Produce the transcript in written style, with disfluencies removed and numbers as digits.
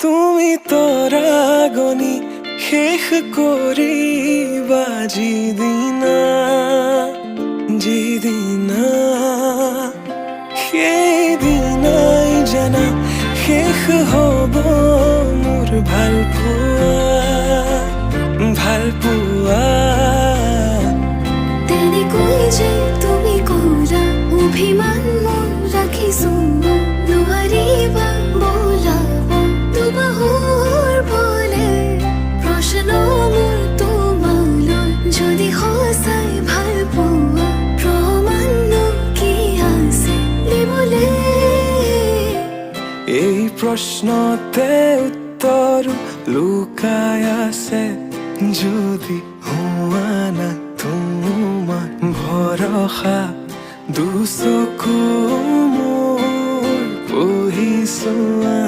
তুমি তৰাগনি শেষ কৰিবা যিদিনা সেইদিনাই জানা শেষ হ'ব মোৰ ভালপোৱা তেনেকৈ যে তুমি ক'লা অভিমান মোৰ ৰাখিছো নোৱাৰিবা বোলাব দুবাহুৰ বলে প্ৰশ্ন মোৰ তোমালৈ যদি সঁচাই ভাল পোৱা প্ৰমাণনো কি আছে দিবলে এই প্ৰশ্নতে উত্তৰ লুকাই আছে যদি হোৱা না তোমাৰ ভৰসা দুচকু মোৰ পঢ়িছোৱা